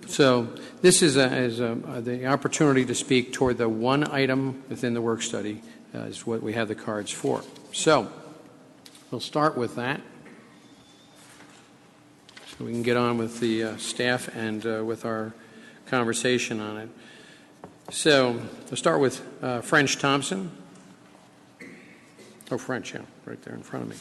So this is the opportunity to speak toward the one item within the work study is what we have the cards for. So we'll start with that. So we can get on with the staff and with our conversation on it. So we'll start with French Thompson. Oh, French, yeah, right there in front of me.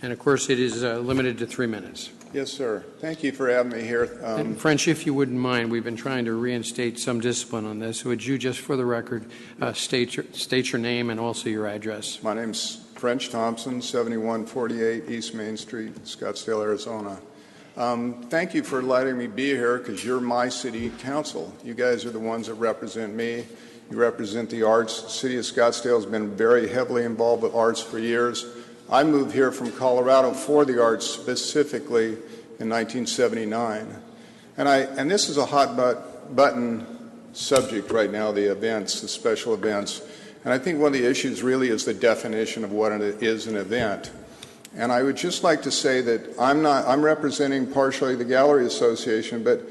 And, of course, it is limited to 3 minutes. Yes, sir. Thank you for having me here. And French, if you wouldn't mind, we've been trying to reinstate some discipline on this. Would you, just for the record, state your name and also your address? My name's French Thompson, 7148 East Main Street, Scottsdale, Arizona. Thank you for letting me be here because you're my city council. You guys are the ones that represent me. You represent the arts. The city of Scottsdale has been very heavily involved with arts for years. I moved here from Colorado for the arts specifically in 1979. And this is a hot button subject right now, the events, the special events. And I think one of the issues really is the definition of what is an event. And I would just like to say that I'm representing partially the Gallery Association, but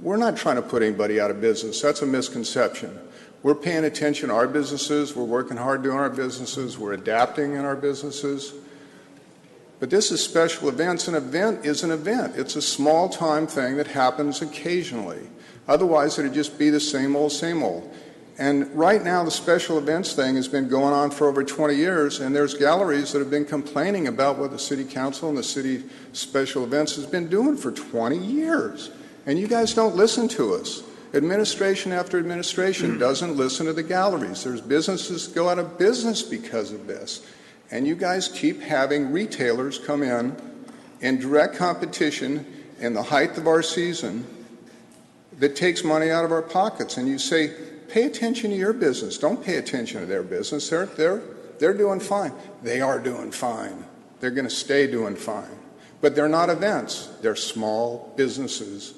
we're not trying to put anybody out of business. That's a misconception. We're paying attention to our businesses. We're working hard doing our businesses. We're adapting in our businesses. But this is special events. An event is an event. It's a small-time thing that happens occasionally. Otherwise, it would just be the same old, same old. And right now, the special events thing has been going on for over 20 years, and there's galleries that have been complaining about what the City Council and the City Special Events has been doing for 20 years. And you guys don't listen to us. Administration after administration doesn't listen to the galleries. There's businesses that go out of business because of this. And you guys keep having retailers come in direct competition in the height of our season that takes money out of our pockets. And you say, pay attention to your business. Don't pay attention to their business. They're doing fine. They are doing fine. They're going to stay doing fine. But they're not events. They're small businesses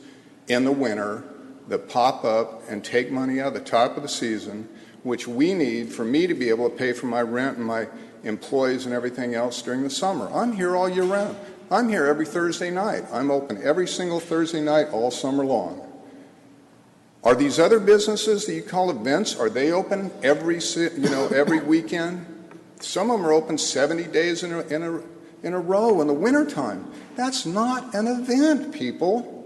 in the winter that pop up and take money out of the top of the season, which we need for me to be able to pay for my rent and my employees and everything else during the summer. I'm here all year round. I'm here every Thursday night. I'm open every single Thursday night all summer long. Are these other businesses that you call events, are they open every weekend? Some of them are open 70 days in a row in the wintertime. That's not an event, people.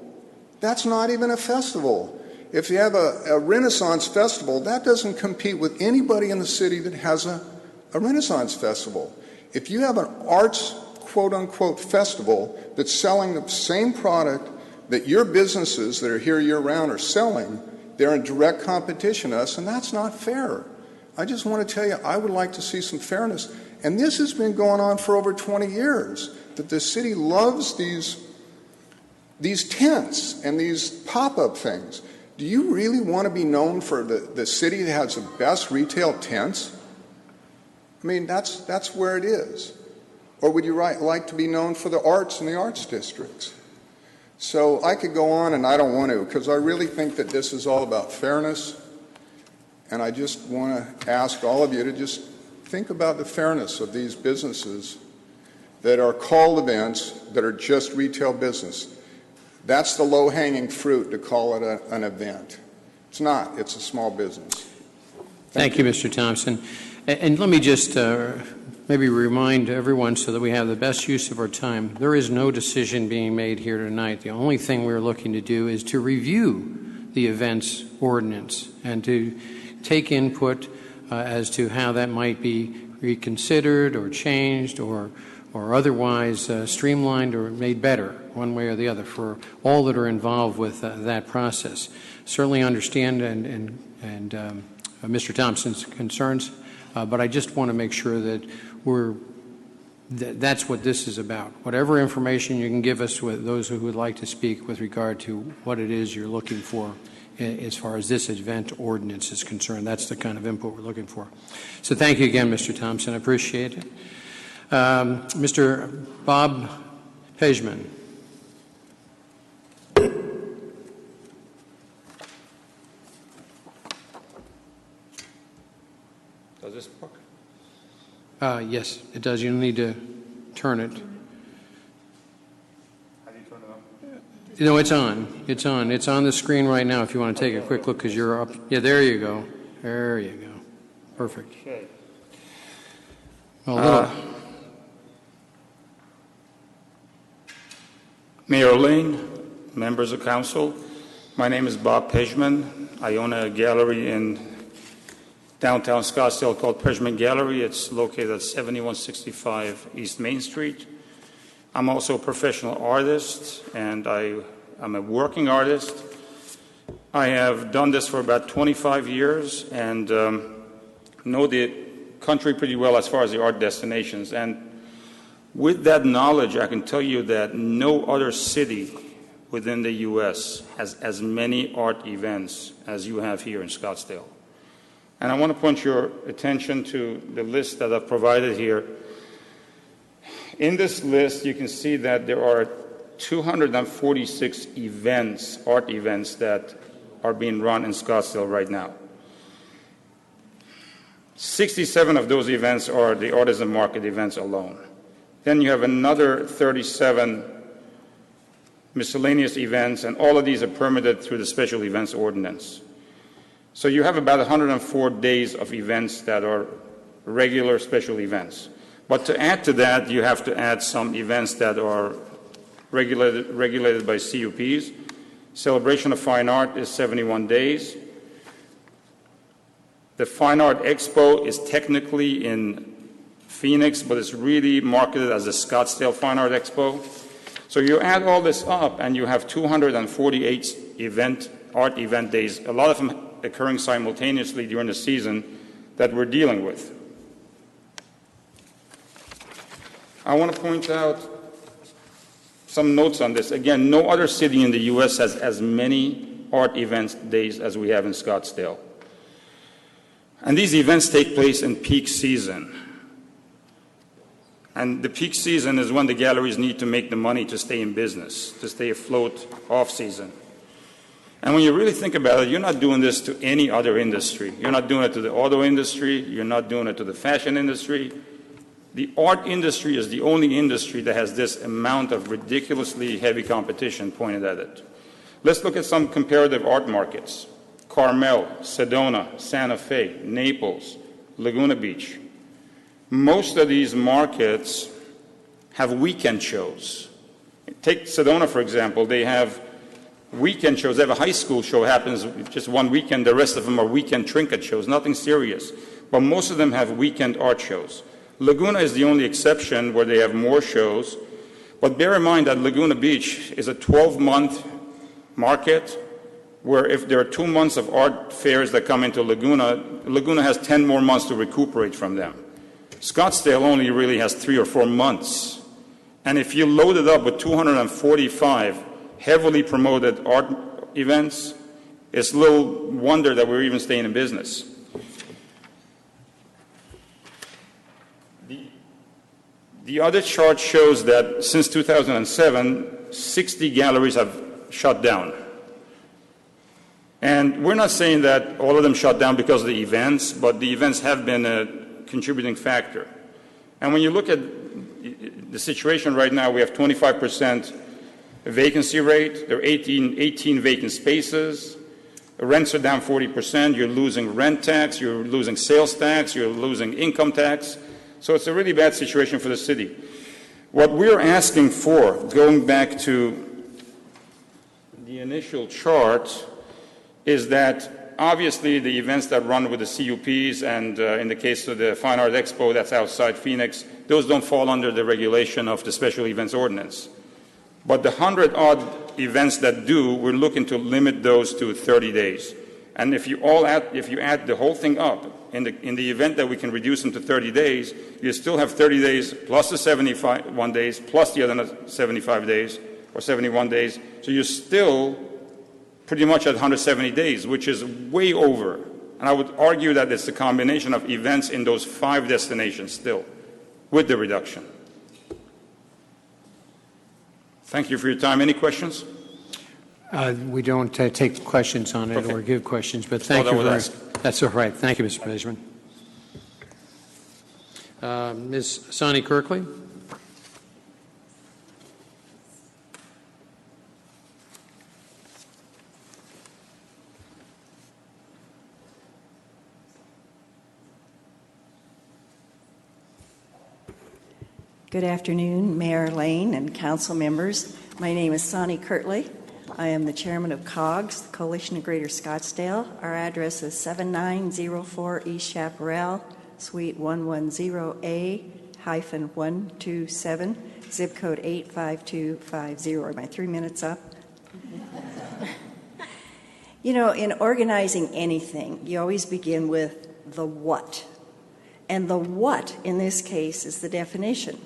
That's not even a festival. If you have a Renaissance festival, that doesn't compete with anybody in the city that has a Renaissance festival. If you have an arts, quote-unquote, festival that's selling the same product that your businesses that are here year-round are selling, they're in direct competition to us, and that's not fair. I just want to tell you, I would like to see some fairness. And this has been going on for over 20 years, that the city loves these tents and these pop-up things. Do you really want to be known for the city that has the best retail tents? I mean, that's where it is. Or would you like to be known for the arts and the arts districts? So I could go on, and I don't want to, because I really think that this is all about fairness. And I just want to ask all of you to just think about the fairness of these businesses that are called events that are just retail business. That's the low-hanging fruit to call it an event. It's not. It's a small business. Thank you, Mr. Thompson. And let me just maybe remind everyone so that we have the best use of our time. There is no decision being made here tonight. The only thing we're looking to do is to review the events ordinance and to take input as to how that might be reconsidered or changed or otherwise streamlined or made better one way or the other for all that are involved with that process. Certainly understand and Mr. Thompson's concerns, but I just want to make sure that that's what this is about. Whatever information you can give us with those who would like to speak with regard to what it is you're looking for as far as this event ordinance is concerned, that's the kind of input we're looking for. So thank you again, Mr. Thompson. I appreciate it. Mr. Bob Pejman. Does this work? Yes, it does. You need to turn it. No, it's on. It's on. It's on the screen right now if you want to take a quick look because you're up. Yeah, there you go. There you go. Perfect. Okay. Well, Mayor Lane, members of council, my name is Bob Pejman. I own a gallery in downtown Scottsdale called Pejman Gallery. It's located at 7165 East Main Street. I'm also a professional artist, and I'm a working artist. I have done this for about 25 years and know the country pretty well as far as the art destinations. And with that knowledge, I can tell you that no other city within the U.S. has as many art events as you have here in Scottsdale. And I want to point your attention to the list that I've provided here. In this list, you can see that there are 246 events, art events, that are being run in Scottsdale right now. 67 of those events are the artisan market events alone. Then you have another 37 miscellaneous events, and all of these are permitted through the Special Events Ordinance. So you have about 104 days of events that are regular special events. But to add to that, you have to add some events that are regulated by CUPs. Celebration of Fine Art is 71 days. The Fine Art Expo is technically in Phoenix, but it's really marketed as the Scottsdale Fine Art Expo. So you add all this up, and you have 248 art event days, a lot of them occurring simultaneously during the season that we're dealing with. I want to point out some notes on this. Again, no other city in the U.S. has as many art events days as we have in Scottsdale. And these events take place in peak season. And the peak season is when the galleries need to make the money to stay in business, to stay afloat off-season. And when you really think about it, you're not doing this to any other industry. You're not doing it to the auto industry. You're not doing it to the fashion industry. The art industry is the only industry that has this amount of ridiculously heavy competition pointed at it. Let's look at some comparative art markets. Carmel, Sedona, Santa Fe, Naples, Laguna Beach. Most of these markets have weekend shows. Take Sedona, for example. They have weekend shows. They have a high school show happens just one weekend. The rest of them are weekend trinket shows, nothing serious. But most of them have weekend art shows. Laguna is the only exception where they have more shows. But bear in mind that Laguna Beach is a 12-month market where if there are 2 months of art fairs that come into Laguna, Laguna has 10 more months to recuperate from them. Scottsdale only really has 3 or 4 months. And if you load it up with 245 heavily promoted art events, it's little wonder that we're even staying in business. The other chart shows that since 2007, 60 galleries have shut down. And we're not saying that all of them shut down because of the events, but the events have been a contributing factor. And when you look at the situation right now, we have 25% vacancy rate. There are 18 vacant spaces. Rents are down 40%. You're losing rent tax. You're losing sales tax. You're losing income tax. So it's a really bad situation for the city. What we're asking for, going back to the initial chart, is that obviously the events that run with the CUPs and in the case of the Fine Art Expo that's outside Phoenix, those don't fall under the regulation of the Special Events Ordinance. But the 100-odd events that do, we're looking to limit those to 30 days. And if you add the whole thing up, in the event that we can reduce them to 30 days, you still have 30 days plus the 71 days plus the other 75 days or 71 days. So you're still pretty much at 170 days, which is way over. And I would argue that it's a combination of events in those 5 destinations still, with the reduction. Thank you for your time. Any questions? We don't take questions on it Okay. or give questions, but thank you very much. That's all right. Thank you, Mr. President. Ms. Sonny Kirkley? Good afternoon, Mayor Lane and council members. My name is Sonny Kirtley. I am the chairman of COGS, the Coalition of Greater Scottsdale. Our address is 7904 East Chaparral, Suite 110A-127, zip code 85250. Are my 3 minutes up? You know, in organizing anything, you always begin with the what. And the what, in this case, is the definition.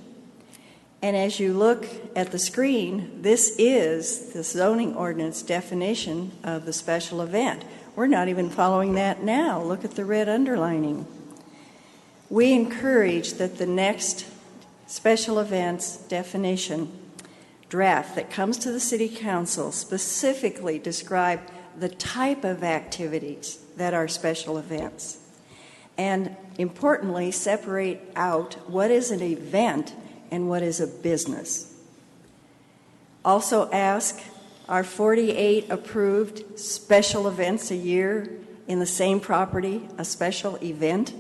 And as you look at the screen, this is the zoning ordinance definition of the special event. We're not even following that now. Look at the red underlining. We encourage that the next special events definition draft that comes to the City Council specifically describe the type of activities that are special events. And importantly, separate out what is an event and what is a business. Also ask, are 48 approved special events a year in the same property a special event?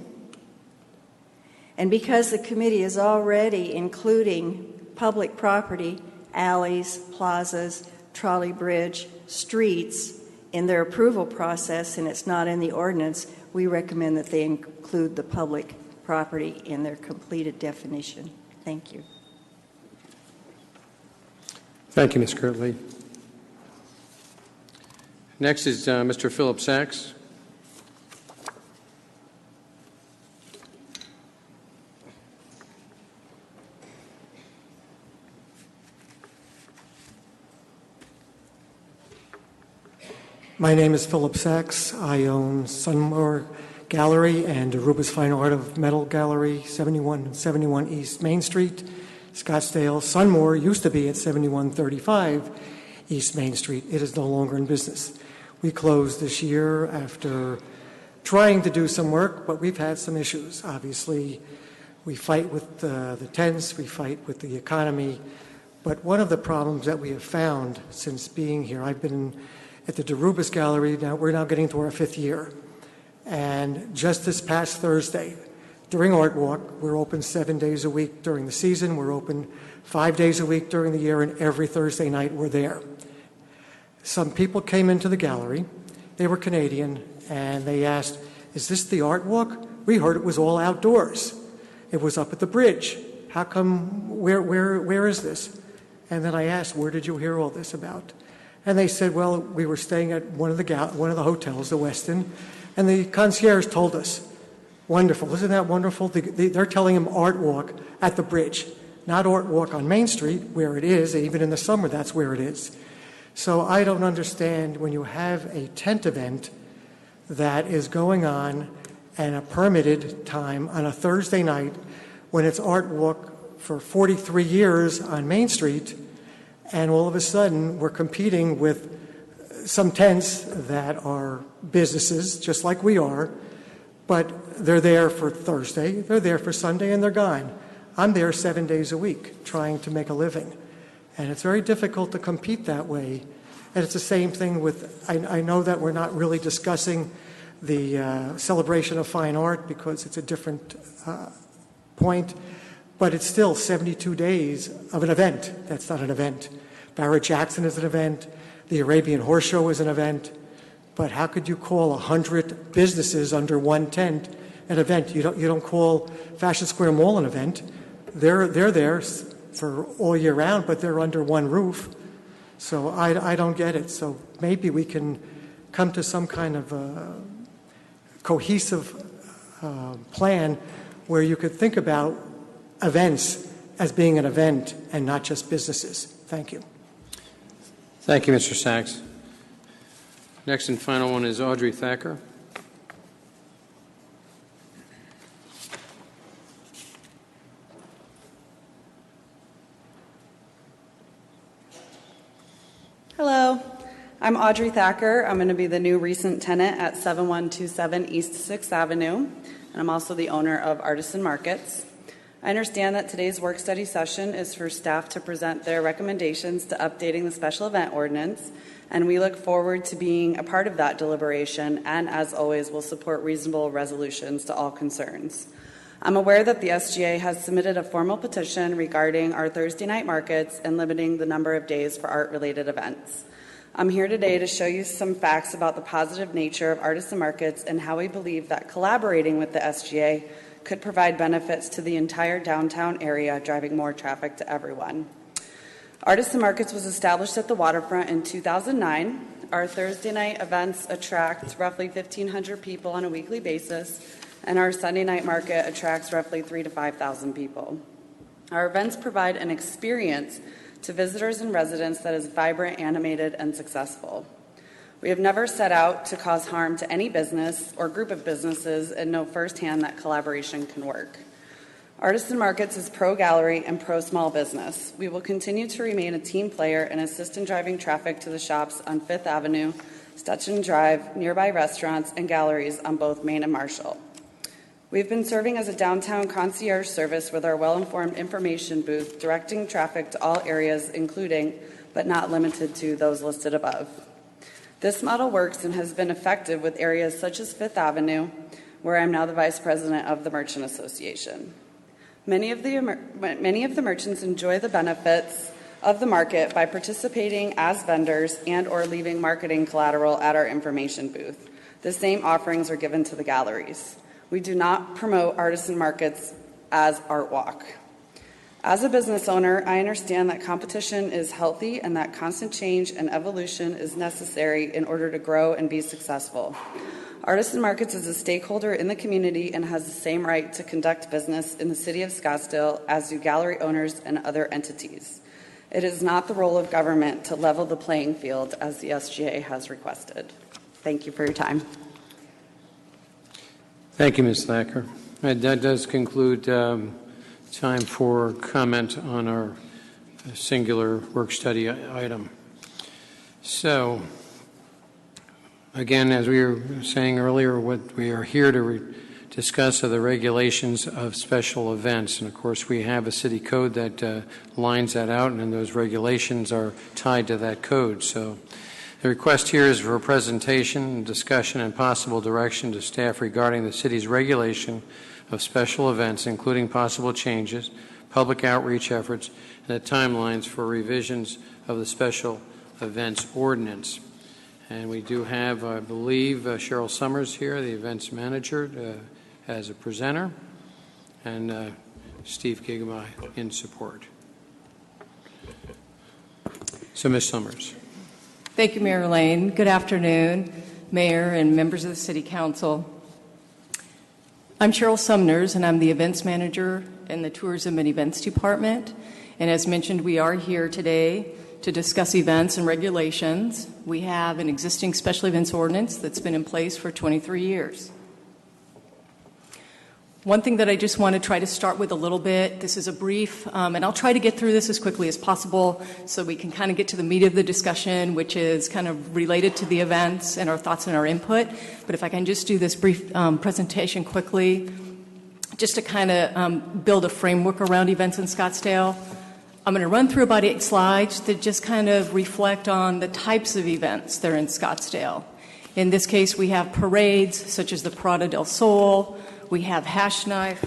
And because the committee is already including public property, alleys, plazas, trolley bridge, streets in their approval process, and it's not in the ordinance, we recommend that they include the public property in their completed definition. Thank you. Thank you, Ms. Kirtley. Next is Mr. Philip Sachs. My name is Philip Sachs. I own Sunmore Gallery and Aruba's Fine Art of Metal Gallery, 7171 East Main Street, Scottsdale. Sunmore used to be at 7135 East Main Street. It is no longer in business. We closed this year after trying to do some work, but we've had some issues. Obviously, we fight with the tenants, we fight with the economy, but one of the problems that we have found since being here, I've been at the DeRubis Gallery, we're now getting to our 5th year. And just this past Thursday, during Art Walk, we're open 7 days a week during the season. We're open 5 days a week during the year, and every Thursday night we're there. Some people came into the gallery. They were Canadian, and they asked, is this the Art Walk? We heard it was all outdoors. It was up at the bridge. How come, where is this? And then I asked, where did you hear all this about? And they said, well, we were staying at one of the hotels, the Westin, and the concierge told us. Wonderful. Isn't that wonderful? They're telling him Art Walk at the bridge, not Art Walk on Main Street, where it is. Even in the summer, that's where it is. So I don't understand when you have a tent event that is going on and a permitted time on a Thursday night when it's Art Walk for 43 years on Main Street, and all of a sudden we're competing with some tents that are businesses, just like we are, but they're there for Thursday, they're there for Sunday, and they're gone. I'm there 7 days a week trying to make a living. And it's very difficult to compete that way. And it's the same thing with, I know that we're not really discussing the celebration of fine art because it's a different point, but it's still 72 days of an event. That's not an event. Barrett Jackson is an event. The Arabian Horse Show is an event. But how could you call 100 businesses under one tent an event? You don't call Fashion Square Mall an event. They're there for all year round, but they're under one roof. So I don't get it. So maybe we can come to some kind of cohesive plan where you could think about events as being an event and not just businesses. Thank you. Thank you, Mr. Sachs. Next and final one is Audrey Thacker. Hello, I'm Audrey Thacker. I'm going to be the new recent tenant at 7127 East 6th Avenue, and I'm also the owner of Artisan Markets. I understand that today's work study session is for staff to present their recommendations to updating the special event ordinance, and we look forward to being a part of that deliberation, and as always, will support reasonable resolutions to all concerns. I'm aware that the SGA has submitted a formal petition regarding our Thursday night markets and limiting the number of days for art-related events. I'm here today to show you some facts about the positive nature of artisan markets and how we believe that collaborating with the SGA could provide benefits to the entire downtown area, driving more traffic to everyone. Artisan Markets was established at the waterfront in 2009. Our Thursday night events attract roughly 1,500 people on a weekly basis, and our Sunday night market attracts roughly 3,000 to 5,000 people. Our events provide an experience to visitors and residents that is vibrant, animated, and successful. We have never set out to cause harm to any business or group of businesses and know firsthand that collaboration can work. Artisan Markets is pro-gallery and pro-small business. We will continue to remain a team player and assist in driving traffic to the shops on 5th Avenue, Stetson Drive, nearby restaurants, and galleries on both Main and Marshall. We've been serving as a downtown concierge service with our well-informed information booth, directing traffic to all areas, including, but not limited to, those listed above. This model works and has been effective with areas such as 5th Avenue, where I'm now the Vice President of the Merchant Association. Many of the merchants enjoy the benefits of the market by participating as vendors and or leaving marketing collateral at our information booth. The same offerings are given to the galleries. We do not promote artisan markets as art walk. As a business owner, I understand that competition is healthy and that constant change and evolution is necessary in order to grow and be successful. Artisan Markets is a stakeholder in the community and has the same right to conduct business in the city of Scottsdale as do gallery owners and other entities. It is not the role of government to level the playing field as the SGA has requested. Thank you for your time. Thank you, Ms. Thacker. That does conclude time for comment on our singular work study item. So, again, as we were saying earlier, what we are here to discuss are the regulations of special events. And, of course, we have a city code that lines that out, and those regulations are tied to that code. So the request here is for a presentation, discussion, and possible direction to staff regarding the city's regulation of special events, including possible changes, public outreach efforts, and the timelines for revisions of the special events ordinance. And we do have, I believe, Cheryl Summers here, the events manager, as a presenter, and Steve Gigama in support. So, Ms. Summers. Thank you, Mayor Lane. Good afternoon, Mayor and members of the City Council. I'm Cheryl Sumners, and I'm the events manager in the Tourism and Events Department. And as mentioned, we are here today to discuss events and regulations. We have an existing special events ordinance that's been in place for 23 years. One thing that I just want to try to start with a little bit, this is a brief, and I'll try to get through this as quickly as possible so we can kind of get to the meat of the discussion, which is kind of related to the events and our thoughts and our input. But if I can just do this brief presentation quickly, just to kind of build a framework around events in Scottsdale. I'm going to run through about 8 slides that just kind of reflect on the types of events that are in Scottsdale. In this case, we have parades such as the Parada del Sol. We have Hash Knife.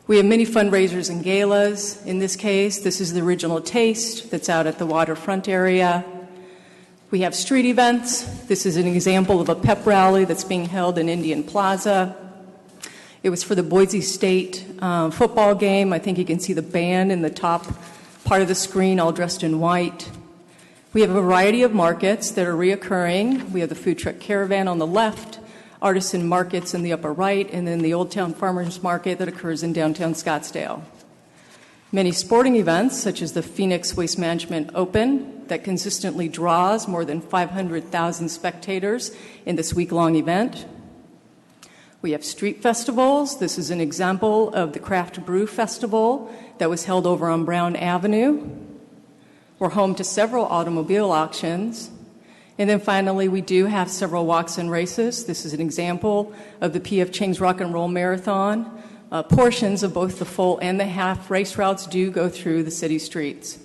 We have many fundraisers and galas. In this case, this is the Original Taste that's out at the waterfront area. We have street events. This is an example of a pep rally that's being held in Indian Plaza. It was for the Boise State football game. I think you can see the band in the top part of the screen, all dressed in white. We have a variety of markets that are reoccurring. We have the Food Truck Caravan on the left, artisan markets in the upper right, and then the Old Town Farmers Market that occurs in downtown Scottsdale. Many sporting events, such as the Phoenix Waste Management Open, that consistently draws more than 500,000 spectators in this week-long event. We have street festivals. This is an example of the Craft Brew Festival that was held over on Brown Avenue. We're home to several automobile auctions. And then finally, we do have several walks and races. This is an example of the P.F. Chang's Rock and Roll Marathon. Portions of both the full and the half race routes do go through the city streets.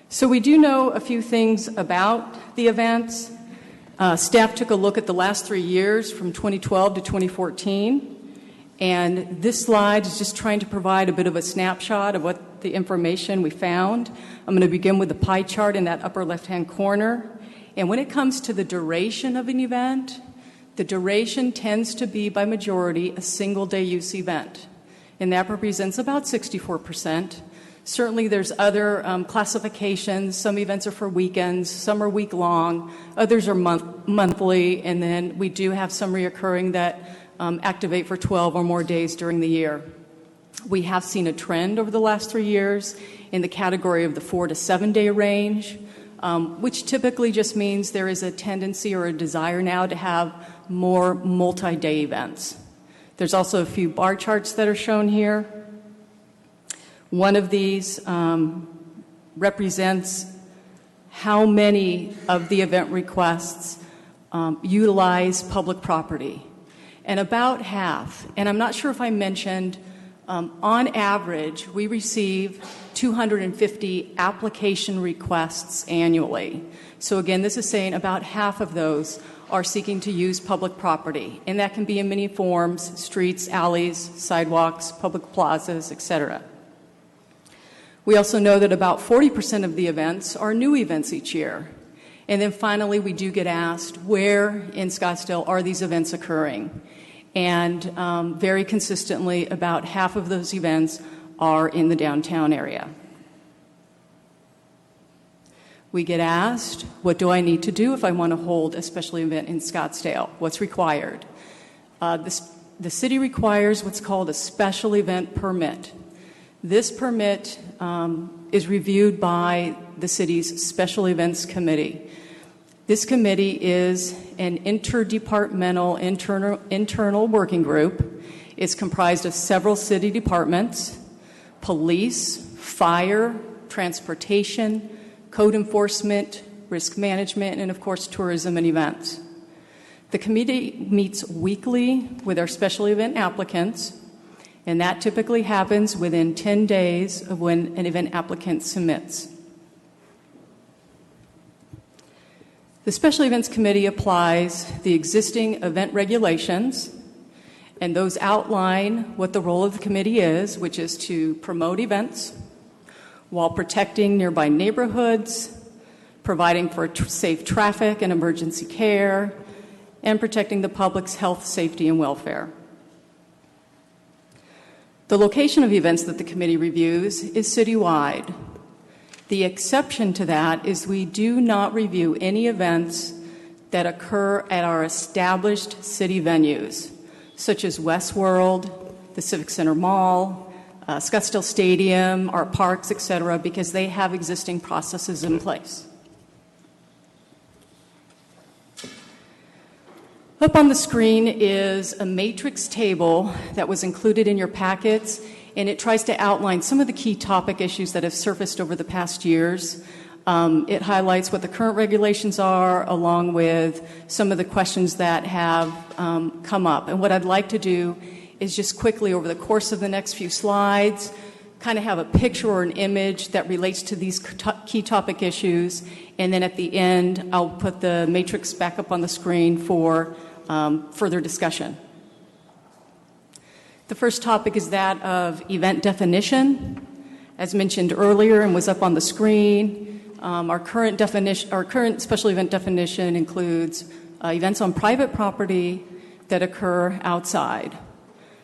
So we do know a few things about the events. Staff took a look at the last 3 years from 2012 to 2014, and this slide is just trying to provide a bit of a snapshot of what the information we found. I'm going to begin with the pie chart in that upper left-hand corner. And when it comes to the duration of an event, the duration tends to be, by majority, a single-day use event, and that represents about 64%. Certainly there's other classifications. Some events are for weekends, some are week-long, others are monthly, and then we do have some reoccurring that activate for 12 or more days during the year. We have seen a trend over the last 3 years in the category of the 4 to 7 day range, which typically just means there is a tendency or a desire now to have more multi-day events. There's also a few bar charts that are shown here. One of these represents how many of the event requests utilize public property. And about half, and I'm not sure if I mentioned, on average, we receive 250 application requests annually. So again, this is saying about half of those are seeking to use public property, and that can be in many forms: streets, alleys, sidewalks, public plazas, etc. We also know that about 40% of the events are new events each year. And then finally, we do get asked, where in Scottsdale are these events occurring? And very consistently, about half of those events are in the downtown area. We get asked, what do I need to do if I want to hold a special event in Scottsdale? What's required? The city requires what's called a special event permit. This permit is reviewed by the city's Special Events Committee. This committee is an interdepartmental internal working group. It's comprised of several city departments: police, fire, transportation, code enforcement, risk management, and of course tourism and events. The committee meets weekly with our special event applicants, and that typically happens within 10 days of when an event applicant submits. The Special Events Committee applies the existing event regulations, and those outline what the role of the committee is, which is to promote events while protecting nearby neighborhoods, providing for safe traffic and emergency care, and protecting the public's health, safety, and welfare. The location of events that the committee reviews is citywide. The exception to that is we do not review any events that occur at our established city venues, such as Westworld, the Civic Center Mall, Scottsdale Stadium, our parks, etc., because they have existing processes in place. Up on the screen is a matrix table that was included in your packets, and it tries to outline some of the key topic issues that have surfaced over the past years. It highlights what the current regulations are, along with some of the questions that have come up. And what I'd like to do is just quickly, over the course of the next few slides, kind of have a picture or an image that relates to these key topic issues, and then at the end, I'll put the matrix back up on the screen for further discussion. The first topic is that of event definition. As mentioned earlier and was up on the screen, our current special event definition includes events on private property that occur outside.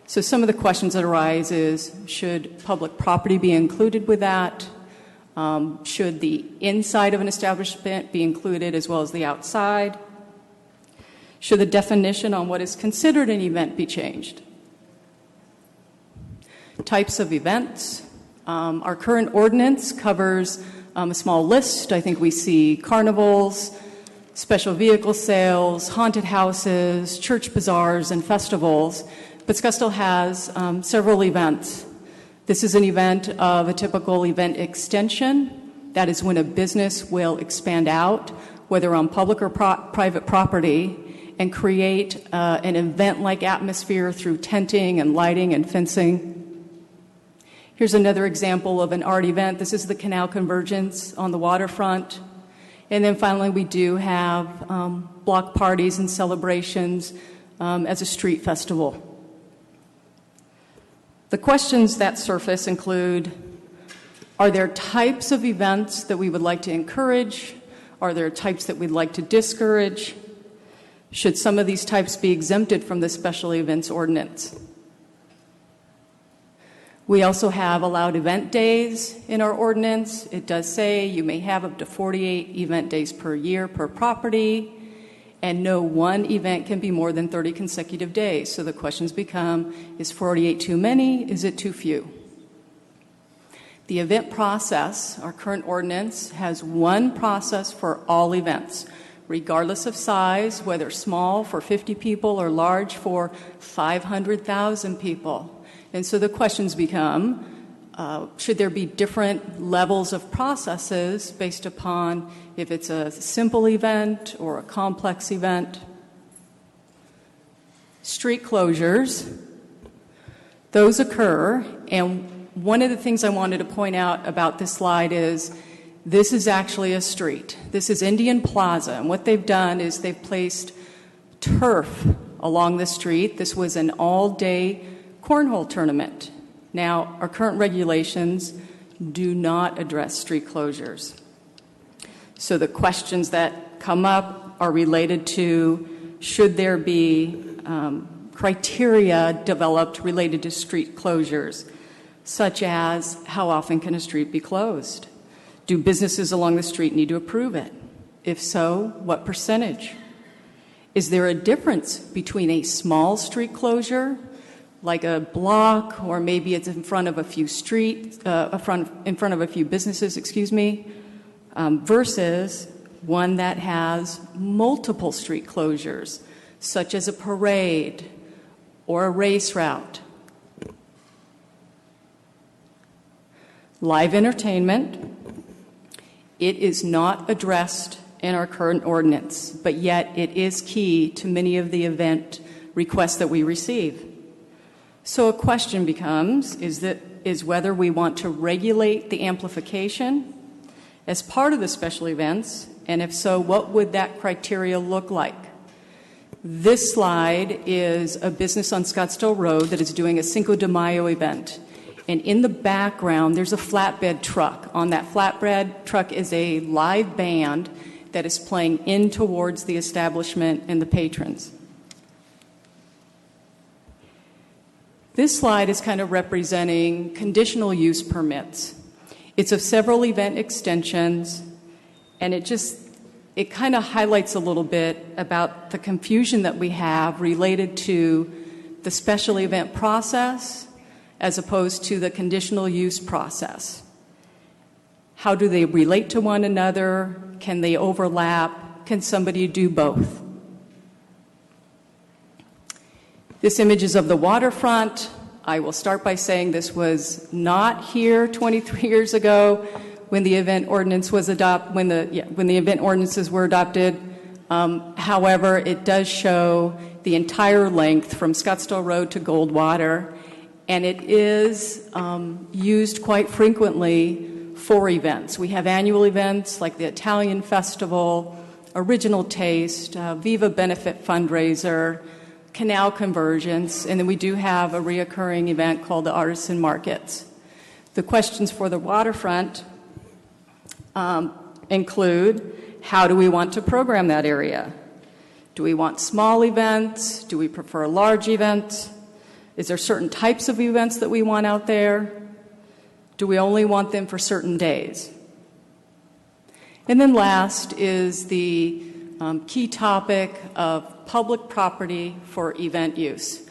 So some of the questions that arise is, should public property be included with that? Should the inside of an establishment be included as well as the outside? Should the definition on what is considered an event be changed? Types of events. Our current ordinance covers a small list. I think we see carnivals, special vehicle sales, haunted houses, church bazaars, and festivals. But Scottsdale has several events. This is an event of a typical event extension. That is when a business will expand out, whether on public or private property, and create an event-like atmosphere through tenting and lighting and fencing. Here's another example of an art event. This is the Canal Convergence on the waterfront. And then finally, we do have block parties and celebrations as a street festival. The questions that surface include, are there types of events that we would like to encourage? Are there types that we'd like to discourage? Should some of these types be exempted from the special events ordinance? We also have allowed event days in our ordinance. It does say you may have up to 48 event days per year per property, and no one event can be more than 30 consecutive days. So the questions become, is 48 too many? Is it too few? The event process, our current ordinance, has one process for all events, regardless of size, whether small for 50 people or large for 500,000 people. And so the questions become, should there be different levels of processes based upon if it's a simple event or a complex event? Street closures, those occur, and one of the things I wanted to point out about this slide is this is actually a street. This is Indian Plaza, and what they've done is they've placed turf along the street. This was an all-day cornhole tournament. Now, our current regulations do not address street closures. So the questions that come up are related to, should there be criteria developed related to street closures, such as how often can a street be closed? Do businesses along the street need to approve it? If so, what percentage? Is there a difference between a small street closure, like a block, or maybe it's in front of a few in front of a few businesses, versus one that has multiple street closures, such as a parade or a race route? Live entertainment, it is not addressed in our current ordinance, but yet it is key to many of the event requests that we receive. So a question becomes, is whether we want to regulate the amplification as part of the special events, and if so, what would that criteria look like? This slide is a business on Scottsdale Road that is doing a Cinco de Mayo event. And in the background, there's a flatbed truck. On that flatbed truck is a live band that is playing in towards the establishment and the patrons. This slide is kind of representing conditional use permits. It's of several event extensions, and it kind of highlights a little bit about the confusion that we have related to the special event process as opposed to the conditional use process. How do they relate to one another? Can they overlap? Can somebody do both? This image is of the waterfront. I will start by saying this was not here 23 years ago when the event ordinance was when the event ordinances were adopted. However, it does show the entire length from Scottsdale Road to Goldwater, and it is used quite frequently for events. We have annual events like the Italian Festival, Original Taste, Viva Benefit Fundraiser, canal conversions, and then we do have a reoccurring event called the Artisan Markets. The questions for the waterfront include, how do we want to program that area? Do we want small events? Do we prefer large events? Is there certain types of events that we want out there? Do we only want them for certain days? And then last is the key topic of public property for event use.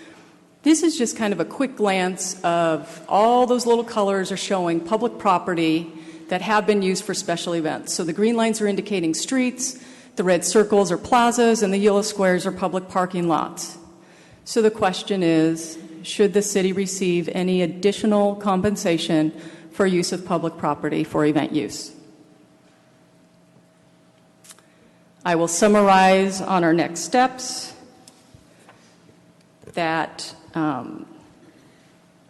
This is just kind of a quick glance of all those little colors are showing public property that have been used for special events. So the green lines are indicating streets, the red circles are plazas, and the yellow squares are public parking lots. So the question is, should the city receive any additional compensation for use of public property for event use? I will summarize on our next steps that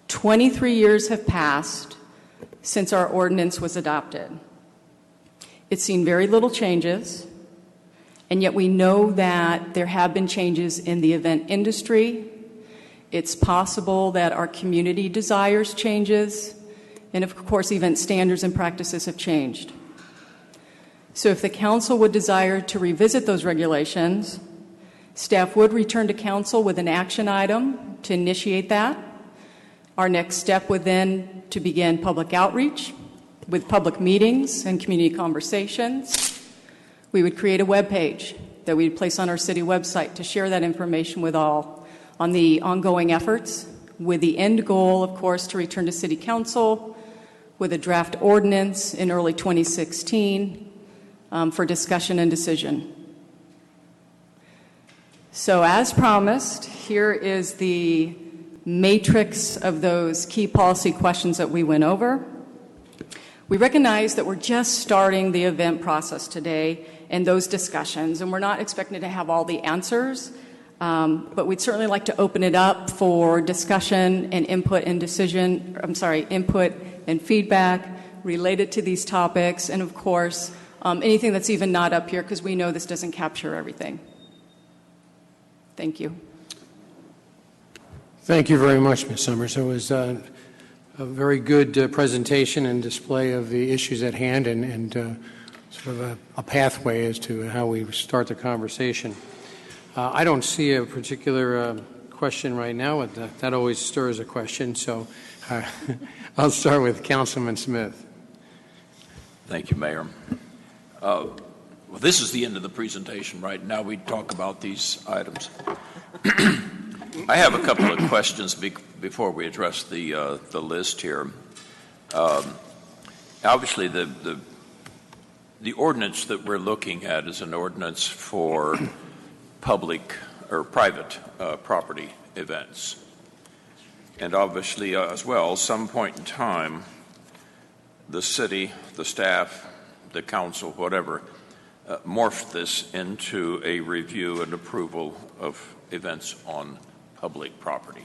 23 years have passed since our ordinance was adopted. It's seen very little changes, and yet we know that there have been changes in the event industry. It's possible that our community desires changes, and of course, event standards and practices have changed. So if the council would desire to revisit those regulations, staff would return to council with an action item to initiate that. Our next step would then to begin public outreach with public meetings and community conversations. We would create a web page that we'd place on our city website to share that information with all on the ongoing efforts, with the end goal, of course, to return to City Council with a draft ordinance in early 2016 for discussion and decision. So as promised, here is the matrix of those key policy questions that we went over. We recognize that we're just starting the event process today and those discussions, and we're not expecting to have all the answers, but we'd certainly like to open it up for discussion and input and input and feedback related to these topics, and of course, anything that's even not up here, because we know this doesn't capture everything. Thank you. Thank you very much, Ms. Summers. It was a very good presentation and display of the issues at hand and sort of a pathway as to how we start the conversation. I don't see a particular question right now. That always stirs a question, so I'll start with Councilman Smith. Thank you, Mayor. Well, this is the end of the presentation. Right now we talk about these items. I have a couple of questions before we address the list here. Obviously, the ordinance that we're looking at is an ordinance for public or private property events. And obviously, as well, some point in time, the city, the staff, the council, whatever, morphed this into a review and approval of events on public property.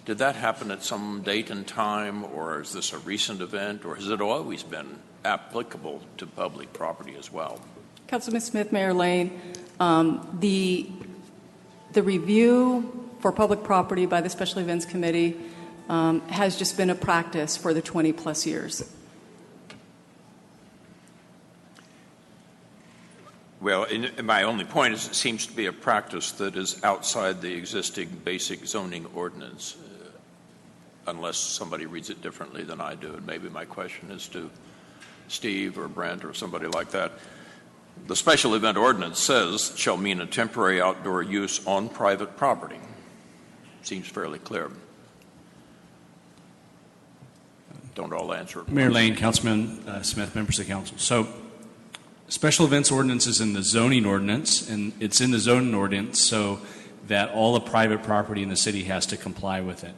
Did that happen at some date and time, or is this a recent event, or has it always been applicable to public property as well? Councilman Smith, Mayor Lane, the review for public property by the Special Events Committee has just been a practice for the 20-plus years. Well, my only point is it seems to be a practice that is outside the existing basic zoning ordinance, unless somebody reads it differently than I do. And maybe my question is to Steve or Brent or somebody like that. The special event ordinance says shall mean a temporary outdoor use on private property. Seems fairly clear. Don't all answer it. Mayor Lane, Councilman Smith, members of the council. So special events ordinance is in the zoning ordinance, and it's in the zoning ordinance so that all the private property in the city has to comply with it.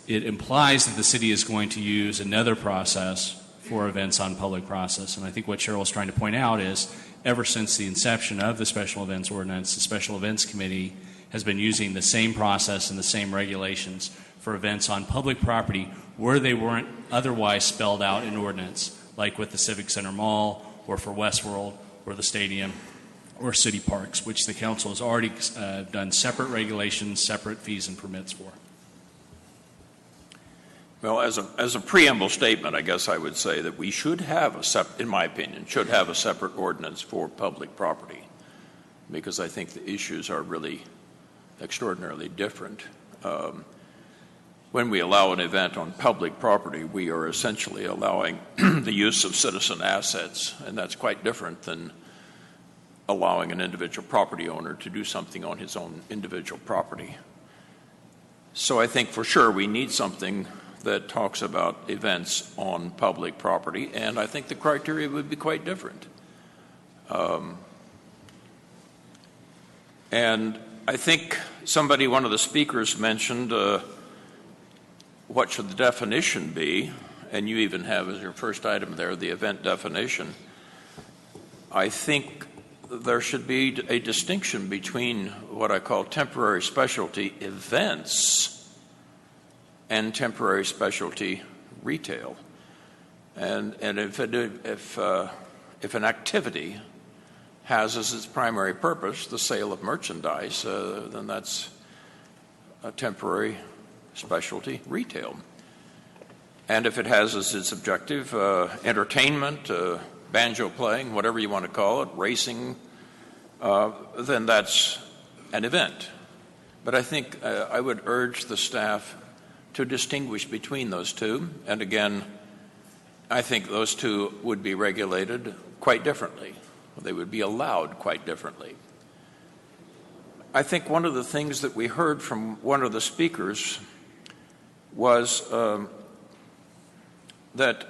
It implies that the city is going to use another process for events on public process. And I think what Cheryl is trying to point out is ever since the inception of the special events ordinance, the Special Events Committee has been using the same process and the same regulations for events on public property where they weren't otherwise spelled out in ordinance, like with the Civic Center Mall or for Westworld or the stadium or city parks, which the council has already done separate regulations, separate fees and permits for. Well, as a preamble statement, I guess I would say that we should have in my opinion, should have a separate ordinance for public property, because I think the issues are really extraordinarily different. When we allow an event on public property, we are essentially allowing the use of citizen assets, and that's quite different than allowing an individual property owner to do something on his own individual property. So I think for sure we need something that talks about events on public property, and I think the criteria would be quite different. And I think one of the speakers mentioned what should the definition be, and you even have as your first item there the event definition. I think there should be a distinction between what I call temporary specialty events and temporary specialty retail. And if an activity has as its primary purpose the sale of merchandise, then that's a temporary specialty retail. And if it has as its objective entertainment, banjo playing, whatever you want to call it, racing, then that's an event. But I think I would urge the staff to distinguish between those two. And again, I think those two would be regulated quite differently. They would be allowed quite differently. I think one of the things that we heard from one of the speakers was that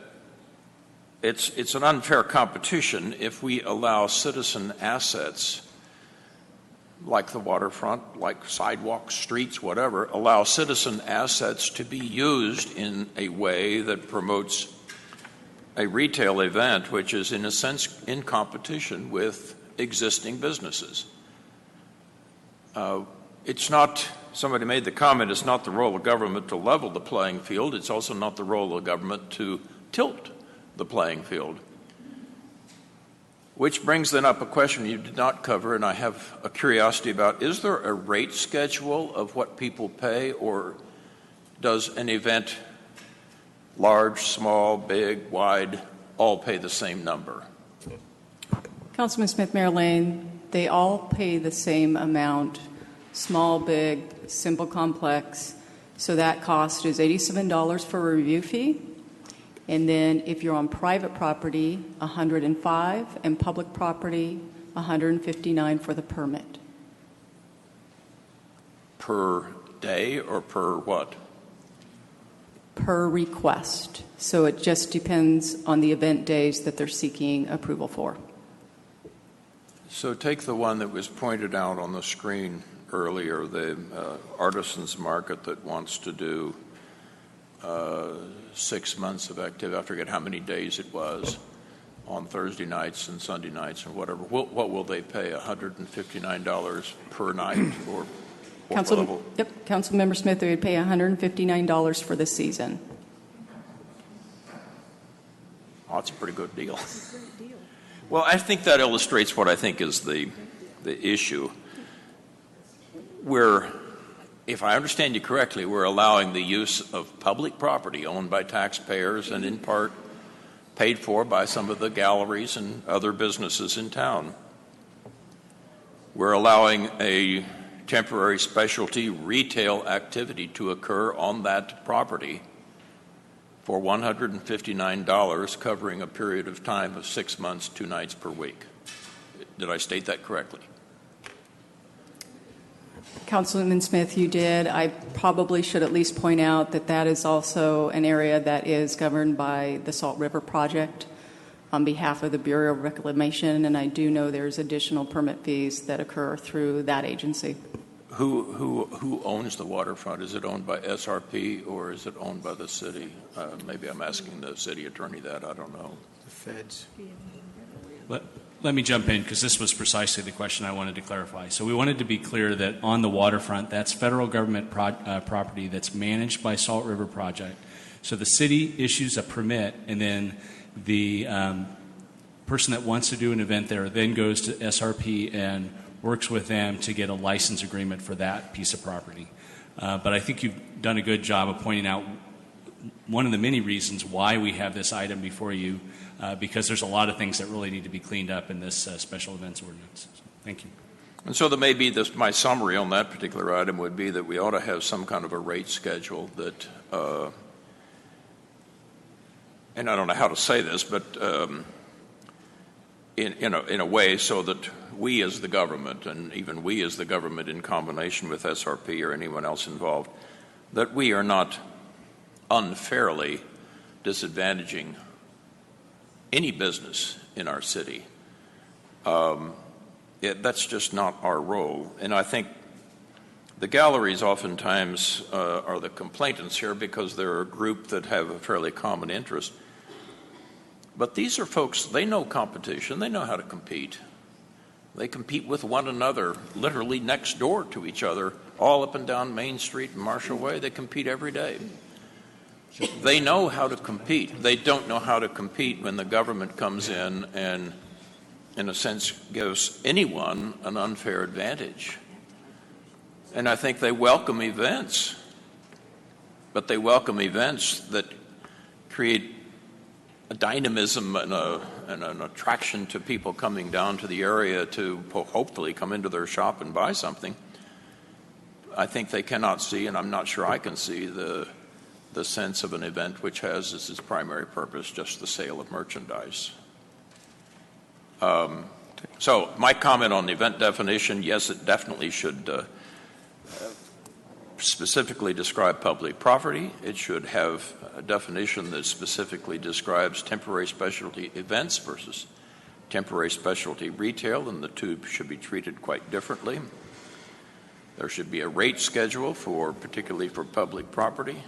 it's an unfair competition if we allow citizen assets like the waterfront, like sidewalks, streets, whatever, allow citizen assets to be used in a way that promotes a retail event which is in a sense in competition with existing businesses. It's not, somebody made the comment, it's not the role of government to level the playing field, it's also not the role of government to tilt the playing field. Which brings then up a question you did not cover, and I have a curiosity about, is there a rate schedule of what people pay, or does an event, large, small, big, wide, all pay the same number? Councilman Smith, Mayor Lane, they all pay the same amount, small, big, simple, complex. So that cost is $87 for a review fee. And then if you're on private property, $105, and public property, $159 for the permit. Per day or per what? Per request. So it just depends on the event days that they're seeking approval for. So take the one that was pointed out on the screen earlier, the artisans market that wants to do 6 months of activity. I forget how many days it was, on Thursday nights and Sunday nights and whatever. What will they pay? $159 per night or Councilmember Smith, they would pay $159 for the season. Oh, that's a pretty good deal. Well, I think that illustrates what I think is the issue. If I understand you correctly, we're allowing the use of public property owned by taxpayers and in part paid for by some of the galleries and other businesses in town. We're allowing a temporary specialty retail activity to occur on that property for $159, covering a period of time of 6 months, 2 nights per week. Did I state that correctly? Councilman Smith, you did. I probably should at least point out that that is also an area that is governed by the Salt River Project on behalf of the Bureau of Reclamation, and I do know there's additional permit fees that occur through that agency. Who owns the waterfront? Is it owned by SRP or is it owned by the city? Maybe I'm asking the city attorney that. I don't know. The feds. Let me jump in because this was precisely the question I wanted to clarify. So we wanted to be clear that on the waterfront, that's federal government property that's managed by Salt River Project. So the city issues a permit, and then the person that wants to do an event there then goes to SRP and works with them to get a license agreement for that piece of property. But I think you've done a good job of pointing out one of the many reasons why we have this item before you, because there's a lot of things that really need to be cleaned up in this special events ordinance. So, thank you. And so there may be my summary on that particular item would be that we ought to have some kind of a rate schedule that, and I don't know how to say this, but in a way so that we as the government, and even we as the government in combination with SRP or anyone else involved, that we are not unfairly disadvantaging any business in our city. That's just not our role. And I think the galleries oftentimes are the complainants here because they're a group that have a fairly common interest. But these are folks, they know competition, they know how to compete. They compete with one another, literally next door to each other, all up and down Main Street and Marshall Way. They compete every day. They know how to compete. They don't know how to compete when the government comes in and, in a sense, gives anyone an unfair advantage. And I think they welcome events, but they welcome events that create a dynamism and an attraction to people coming down to the area to hopefully come into their shop and buy something. I think they cannot see, and I'm not sure I can see, the sense of an event which has as its primary purpose just the sale of merchandise. So my comment on the event definition, yes, it definitely should specifically describe public property. It should have a definition that specifically describes temporary specialty events versus temporary specialty retail, and the two should be treated quite differently. There should be a rate schedule particularly for public property.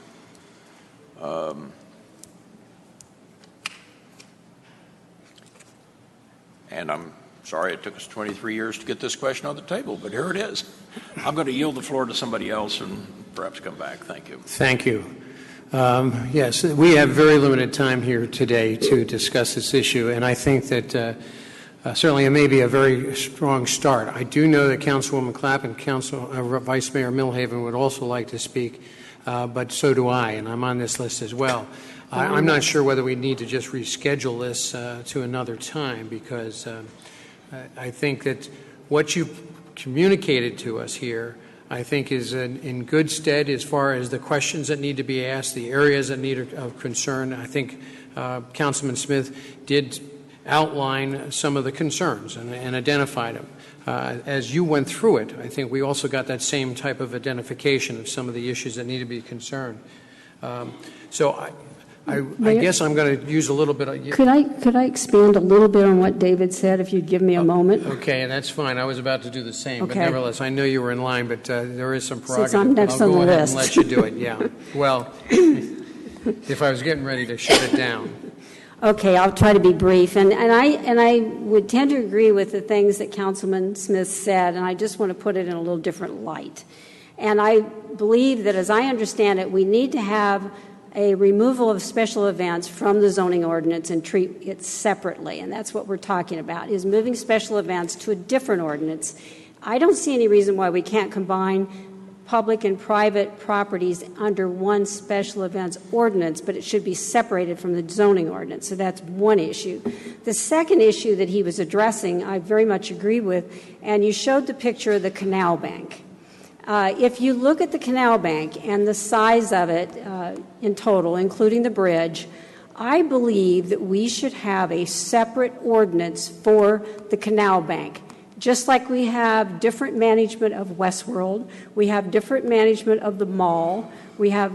And I'm sorry it took us 23 years to get this question on the table, but here it is. I'm going to yield the floor to somebody else and perhaps come back. Thank you. Thank you. Yes, we have very limited time here today to discuss this issue, and I think that certainly it may be a very strong start. I do know that Councilwoman Clapp and Vice Mayor Milhaven would also like to speak, but so do I, and I'm on this list as well. I'm not sure whether we need to just reschedule this to another time, because I think that what you communicated to us here, I think, is in good stead as far as the questions that need to be asked, the areas that need of concern. I think Councilman Smith did outline some of the concerns and identified them. As you went through it, I think we also got that same type of identification of some of the issues that need to be concerned. So I guess I'm going to use a little bit of... Could I expand a little bit on what David said, if you'd give me a moment? Okay, that's fine. I was about to do the same, but Okay. nevertheless, I know you were in line, but there is some prerogative. Since I'm next I'll on go the ahead list. and let you do it, yeah. Well, if I was getting ready to shut it down. Okay, I'll try to be brief. And I would tend to agree with the things that Councilman Smith said, and I just want to put it in a little different light. And I believe that, as I understand it, we need to have a removal of special events from the zoning ordinance and treat it separately. And that's what we're talking about, is moving special events to a different ordinance. I don't see any reason why we can't combine public and private properties under one special events ordinance, but it should be separated from the zoning ordinance. So that's one issue. The second issue that he was addressing, I very much agree with, and you showed the picture of the canal bank. If you look at the canal bank and the size of it in total, including the bridge, I believe that we should have a separate ordinance for the canal bank. Just like we have different management of Westworld, we have different management of the mall, we have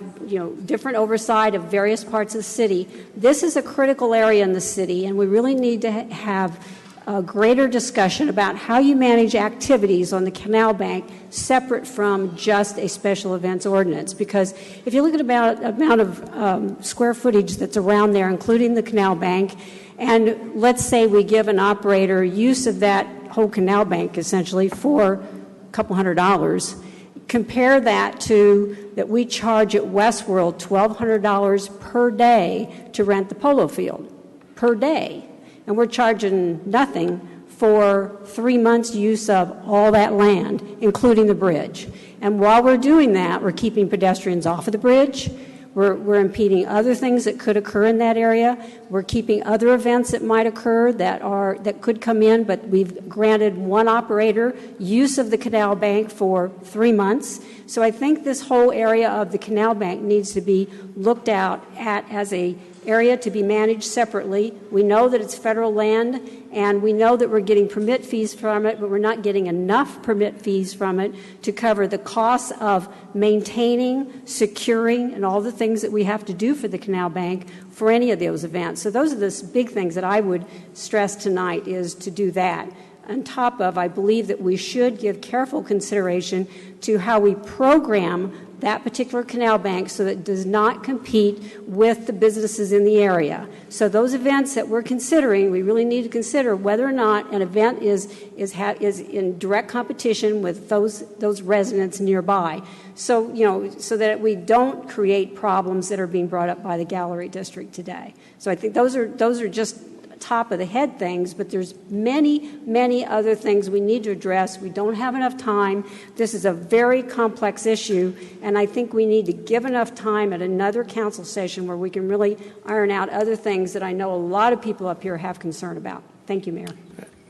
different oversight of various parts of the city. This is a critical area in the city, and we really need to have a greater discussion about how you manage activities on the canal bank separate from just a special events ordinance. Because if you look at the amount of square footage that's around there, including the canal bank, and let's say we give an operator use of that whole canal bank essentially for a couple $100, compare that to that we charge at Westworld $1,200 per day to rent the polo field, per day. And we're charging nothing for 3 months' use of all that land, including the bridge. And while we're doing that, we're keeping pedestrians off of the bridge. We're impeding other things that could occur in that area. We're keeping other events that might occur that could come in, but we've granted one operator use of the canal bank for 3 months. So I think this whole area of the canal bank needs to be looked at as a area to be managed separately. We know that it's federal land, and we know that we're getting permit fees from it, but we're not getting enough permit fees from it to cover the costs of maintaining, securing, and all the things that we have to do for the canal bank for any of those events. So those are the big things that I would stress tonight, is to do that. On top of, I believe that we should give careful consideration to how we program that particular canal bank so that it does not compete with the businesses in the area. So those events that we're considering, we really need to consider whether or not an event is in direct competition with those residents nearby. So, so that we don't create problems that are being brought up by the gallery district today. So I think those are just top of the head things, but there's many other things we need to address. We don't have enough time. This is a very complex issue, and I think we need to give enough time at another council session where we can really iron out other things that I know a lot of people up here have concern about. Thank you, Mayor.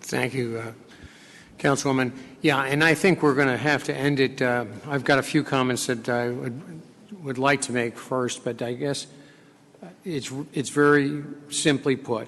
Thank you, Councilwoman. Yeah, and I think we're going to have to end it. I've got a few comments that I would like to make first, but I guess it's very simply put.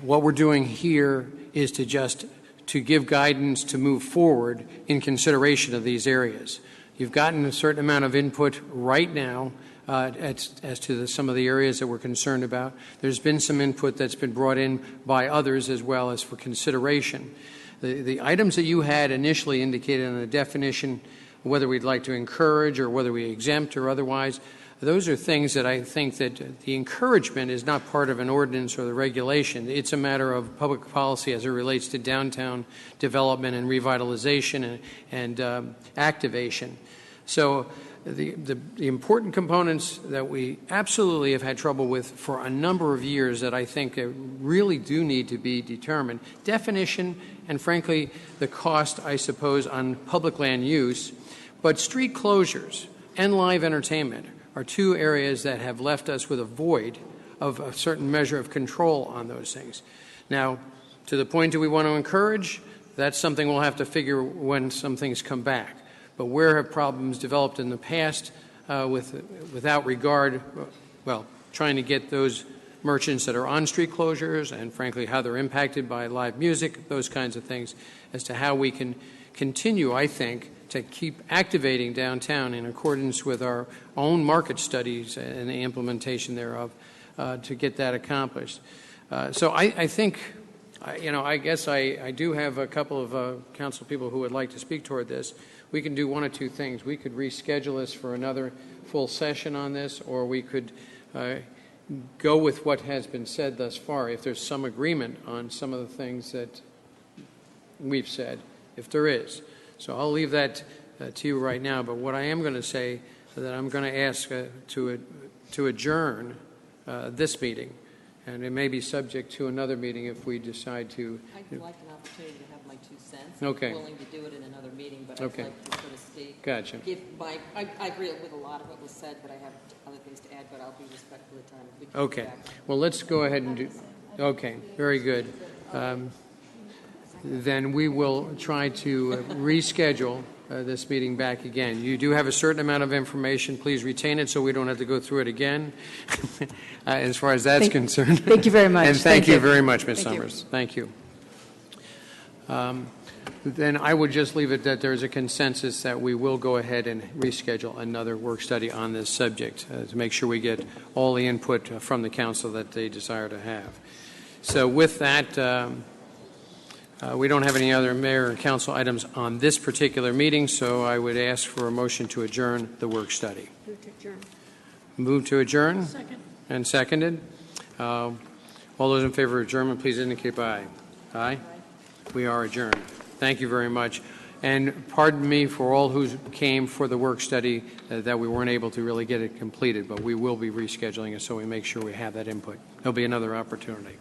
What we're doing here is to give guidance to move forward in consideration of these areas. You've gotten a certain amount of input right now as to some of the areas that we're concerned about. There's been some input that's been brought in by others as well as for consideration. The items that you had initially indicated in the definition, whether we'd like to encourage or whether we exempt or otherwise, those are things that I think that the encouragement is not part of an ordinance or the regulation. It's a matter of public policy as it relates to downtown development and revitalization and activation. So the important components that we absolutely have had trouble with for a number of years that I think really do need to be determined, definition and, frankly, the cost, I suppose, on public land use, but street closures and live entertainment are two areas that have left us with a void of a certain measure of control on those things. Now, to the point do we want to encourage? That's something we'll have to figure when some things come back. But where have problems developed in the past without regard, well, trying to get those merchants that are on street closures and, frankly, how they're impacted by live music, those kinds of things, as to how we can continue, I think, to keep activating downtown in accordance with our own market studies and the implementation thereof to get that accomplished. So I think, I guess I do have a couple of council people who would like to speak toward this. We can do one of two things. We could reschedule this for another full session on this, or we could go with what has been said thus far, if there's some agreement on some of the things that we've said, if there is. So I'll leave that to you right now. But what I am going to say is that I'm going to ask to adjourn this meeting, and it may be subject to another meeting if we decide to. I'd like an opportunity to have my 2 cents. Okay. I'm willing to do it in another meeting, but Okay. I'd like to sort of state. Gotcha. I agree with a lot of what was said, but I have other things to add. But I'll be respectful of the time. If we can Okay. go back. Well, let's go ahead and do. Okay. Very good. Then we will try to reschedule this meeting back again. You do have a certain amount of information. Please retain it so we don't have to go through it again as far as that's concerned. Thank you very much. And thank you very much, Ms. Thank you. Summers. Thank you. Then I would just leave it that there's a consensus that we will go ahead and reschedule another work study on this subject to make sure we get all the input from the council that they desire to have. So with that, we don't have any other mayor and council items on this particular meeting, so I would ask for a motion to adjourn the work study. Move to adjourn. Move to adjourn? Second. And seconded? All those in favor of adjournment, please indicate by aye. Aye? We are adjourned. Thank you very much. And pardon me for all who came for the work study that we weren't able to really get it completed, but we will be rescheduling it so we make sure we have that input. There'll be another opportunity.